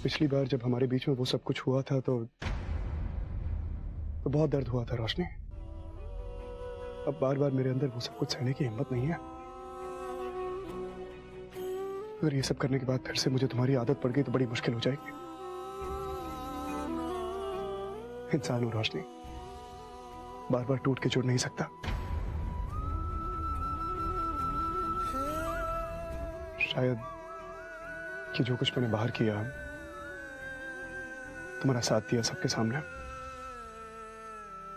पिछली बार जब हमारे बीच में वो सब कुछ हुआ था तो बहुत दर्द हुआ था रोशनी। अब बार बार मेरे अंदर वो सब कुछ सहने की हिम्मत नहीं है। अगर ये सब करने के बाद फिर से मुझे तुम्हारी आदत पड़ गई तो बड़ी मुश्किल हो जाएगी। इंसान हूं रोशनी, बार बार टूट के जुड़ नहीं सकता। शायद कि जो कुछ मैंने बाहर किया, तुम्हारा साथ दिया सबके सामने,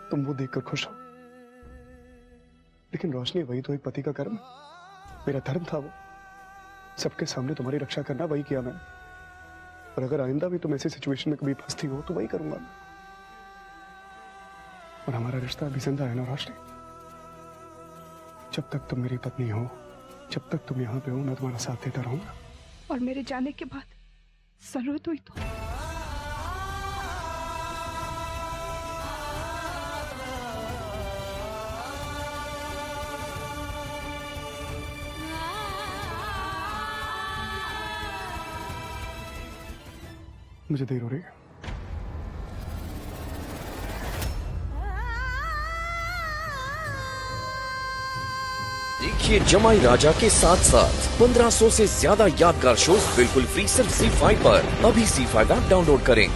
तुम वो देखकर खुश हो। लेकिन रोशनी, वही तो एक पति का कर्म है, मेरा धर्म था वो। सबके सामने तुम्हारी रक्षा करना, वही किया मैंने। और अगर आइंदा भी तुम ऐसी सिचुएशन में कभी फंसती हो तो वही करूंगा मैं। और हमारा रिश्ता अभी जिंदा है ना रोशनी। जब तक तुम मेरी पत्नी हो, जब तक तुम यहाँ पे हो, मैं तुम्हारा साथ देता रहूंगा। और मेरे जाने के बाद जरूरत हुई तो मुझे देर हो रही है। देखिए जमाई राजा के साथ साथ 1500 से ज्यादा यादगार शोज बिल्कुल फ्री सिर्फ ZEE5 पर। अभी ZEE5 ऐप डाउनलोड करें।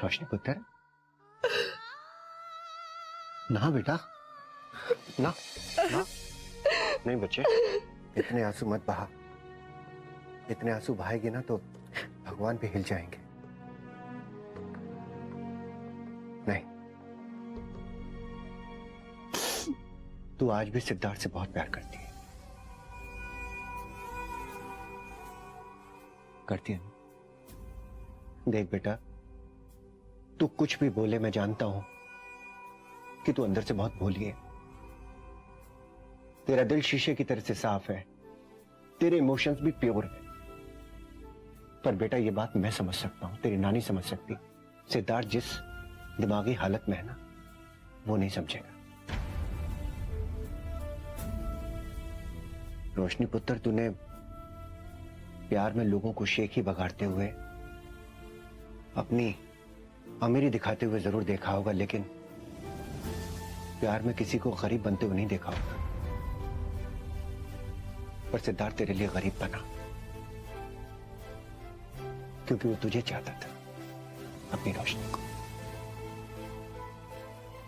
रोशनी पुत्र, ना बेटा, ना ना, नहीं बच्चे, इतने आंसू मत बहा। इतने आंसू बहाएगी ना तो भगवान भी हिल जाएंगे। नहीं, तू आज भी सिद्धार्थ से बहुत प्यार करती है। करती है ना? देख बेटा, तू कुछ भी बोले, मैं जानता हूं कि तू अंदर से बहुत भोली है। तेरा दिल शीशे की तरह से साफ है, तेरे इमोशंस भी प्योर है। पर बेटा, ये बात मैं समझ सकता हूं, तेरी नानी समझ सकती। सिद्धार्थ जिस दिमागी हालत में है ना, वो नहीं समझेगा। रोशनी पुत्र, तूने प्यार में लोगों को शेख ही बगाड़ते हुए, अपनी अमीरी दिखाते हुए जरूर देखा होगा, लेकिन प्यार में किसी को गरीब बनते हुए नहीं देखा होगा। पर सिद्धार्थ तेरे लिए गरीब बना क्योंकि वो तुझे चाहता था, अपनी रोशनी को।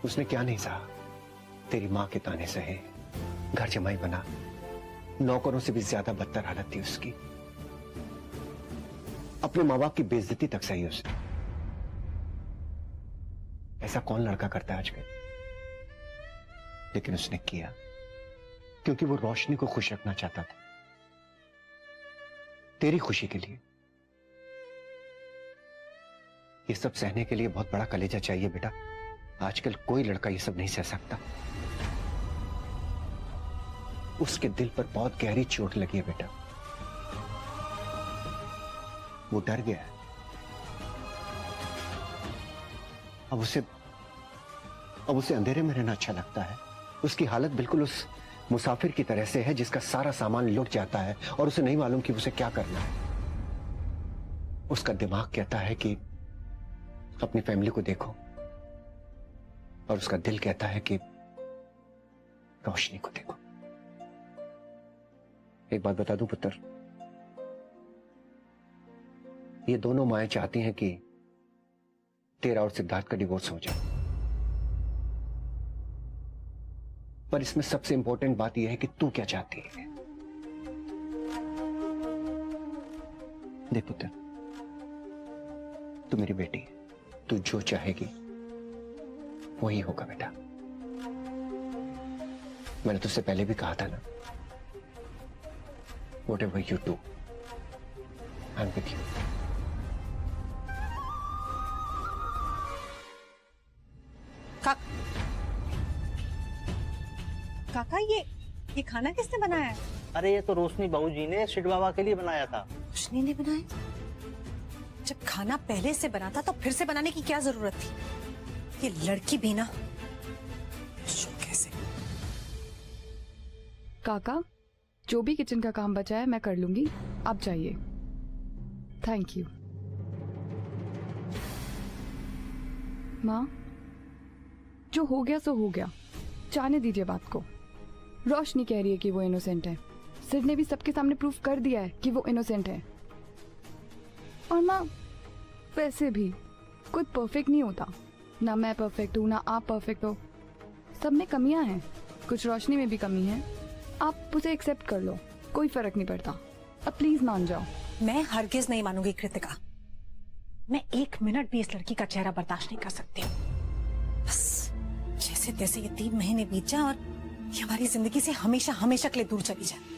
उसने क्या नहीं सहा, तेरी मां के ताने सहे, घर जमाई बना, नौकरों से भी ज्यादा बदतर हालत थी उसकी। अपने मां बाप की बेइज्जती तक सही उसने। ऐसा कौन लड़का करता है आजकल? लेकिन उसने किया क्योंकि वो रोशनी को खुश रखना चाहता था, तेरी खुशी के लिए। ये सब सहने के लिए बहुत बड़ा कलेजा चाहिए बेटा। आजकल कोई लड़का ये सब नहीं सह सकता। उसके दिल पर बहुत गहरी चोट लगी है बेटा। वो डर गया है। अब उसे अंधेरे में रहना अच्छा लगता है। उसकी हालत बिल्कुल उस मुसाफिर की तरह से है जिसका सारा सामान लुट जाता है और उसे नहीं मालूम कि उसे क्या करना है। उसका दिमाग कहता है कि अपनी फैमिली को देखो, और उसका दिल कहता है कि रोशनी को देखो। एक बात बता दूं पुत्र, ये दोनों माएं चाहती हैं कि तेरा और सिद्धार्थ का डिवोर्स हो जाए। पर इसमें सबसे इंपॉर्टेंट बात यह है कि तू क्या चाहती है। देख पुत्र, तू मेरी बेटी है, तू जो चाहेगी वही होगा बेटा। मैंने तुझसे पहले भी कहा था ना, whatever you do, I'm with you. काका, ये खाना किसने बनाया है? अरे ये तो रोशनी बहू जी ने शिट बाबा के लिए बनाया था। रोशनी ने बनाया? जब खाना पहले से बना था तो फिर से बनाने की क्या जरूरत थी? ये लड़की भी ना कैसे। काका, जो भी किचन का काम बचा है मैं कर लूंगी, आप जाइए। Thank you. माँ, जो हो गया सो हो गया, जाने दीजिए बात को। रोशनी कह रही है कि वो इनोसेंट है, सिर ने भी सबके सामने प्रूफ कर दिया है कि वो इनोसेंट है। और माँ, वैसे भी कोई परफेक्ट नहीं होता, ना मैं परफेक्ट हूँ ना आप परफेक्ट हो, सब में कमियां हैं, कुछ रोशनी में भी कमी है। आप उसे एक्सेप्ट कर लो, कोई फर्क नहीं पड़ता। अब प्लीज मान जाओ। मैं हरगिज नहीं मानूंगी कृतिका। मैं 1 मिनट भी इस लड़की का चेहरा बर्दाश्त नहीं कर सकती। बस जैसे तैसे ये 3 महीने बीत जाए और ये हमारी जिंदगी से हमेशा हमेशा के लिए दूर चली जाए।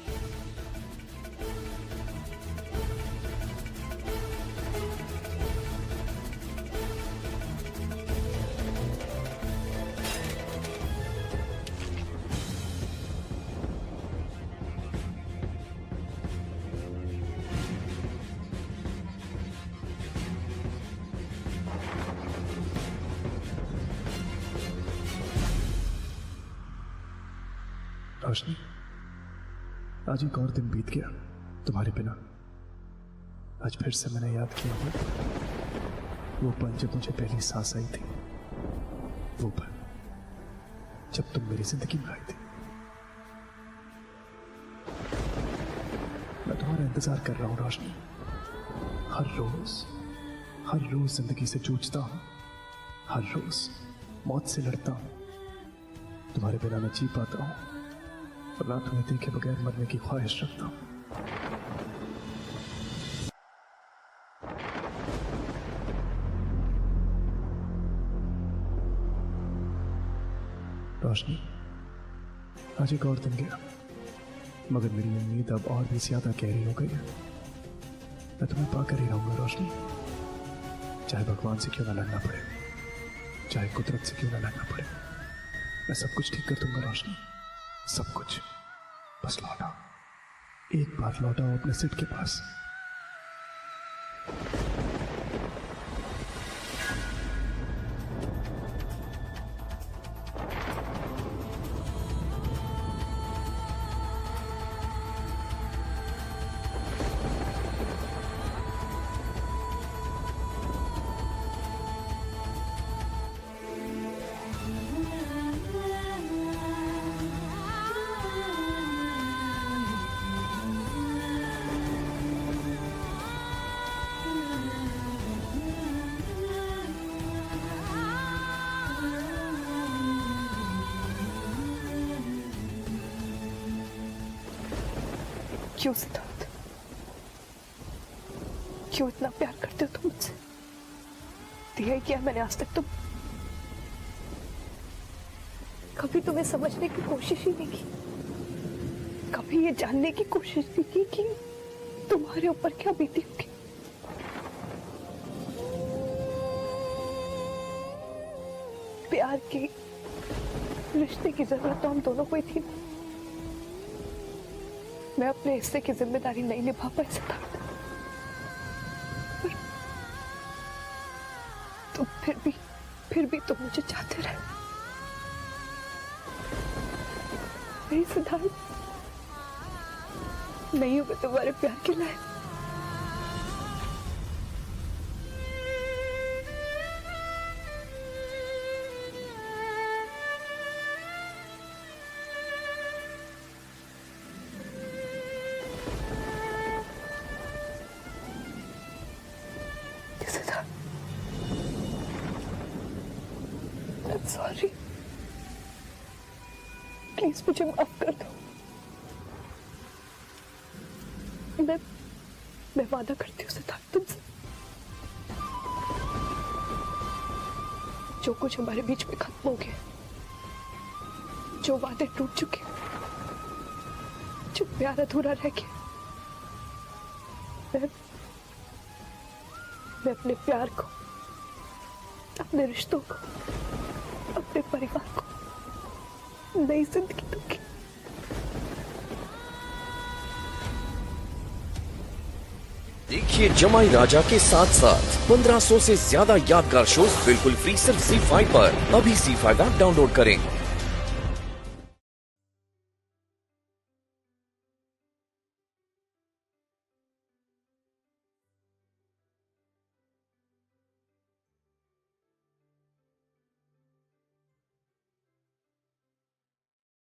रोशनी, आज एक और दिन बीत गया तुम्हारे बिना। आज फिर से मैंने याद किया वो पल जब मुझे पहली सांस आई थी, वो पल जब तुम मेरी जिंदगी में आई थी। मैं तुम्हारा इंतजार कर रहा हूं रोशनी। हर रोज जिंदगी से जूझता हूं, हर रोज मौत से लड़ता हूं। तुम्हारे बिना मैं जी पाता हूं और ना तुम्हें देखे बगैर मरने की ख्वाहिश रखता हूं। रोशनी, आज एक और दिन गया, मगर मेरी उम्मीद अब और भी ज्यादा गहरी हो गई है। मैं तुम्हें पाकर ही रहूंगा रोशनी, चाहे भगवान से क्यों ना लड़ना पड़े, चाहे कुदरत से क्यों ना लड़ना पड़े। मैं सब कुछ ठीक कर दूंगा रोशनी, सब कुछ। बस लौटा, एक बार लौटाओ अपने सिट के पास। क्यों सिद्धार्थ, क्यों इतना प्यार करते हो तुम मुझसे? दिया ही क्या मैंने आज तक? तुम कभी तुम्हें समझने की कोशिश ही नहीं की, कभी ये जानने की कोशिश नहीं की कि तुम्हारे ऊपर क्या बीती होगी। प्यार की, रिश्ते की जरूरत तो हम दोनों को ही थी। मैं अपने हिस्से की जिम्मेदारी नहीं निभा पाई सिद्धार्थ, तो फिर भी तुम मुझे चाहते रहे। नहीं सिद्धार्थ, नहीं हूं मैं तुम्हारे प्यार के लायक। सॉरी, प्लीज मुझे माफ कर दो। मैं वादा करती हूँ सिद्धार्थ तुमसे, जो कुछ हमारे बीच में खत्म हो गया, जो वादे टूट चुके, जो प्यार अधूरा रह गया, मैं अपने प्यार को, अपने रिश्तों को, अपने परिवार को नई जिंदगी दूंगी। देखिए देखिए जमाई राजा के साथ साथ 1500 से ज्यादा यादगार शोज बिल्कुल फ्री सिर्फ ZEE5 पर। अभी ZEE5 ऐप डाउनलोड करें।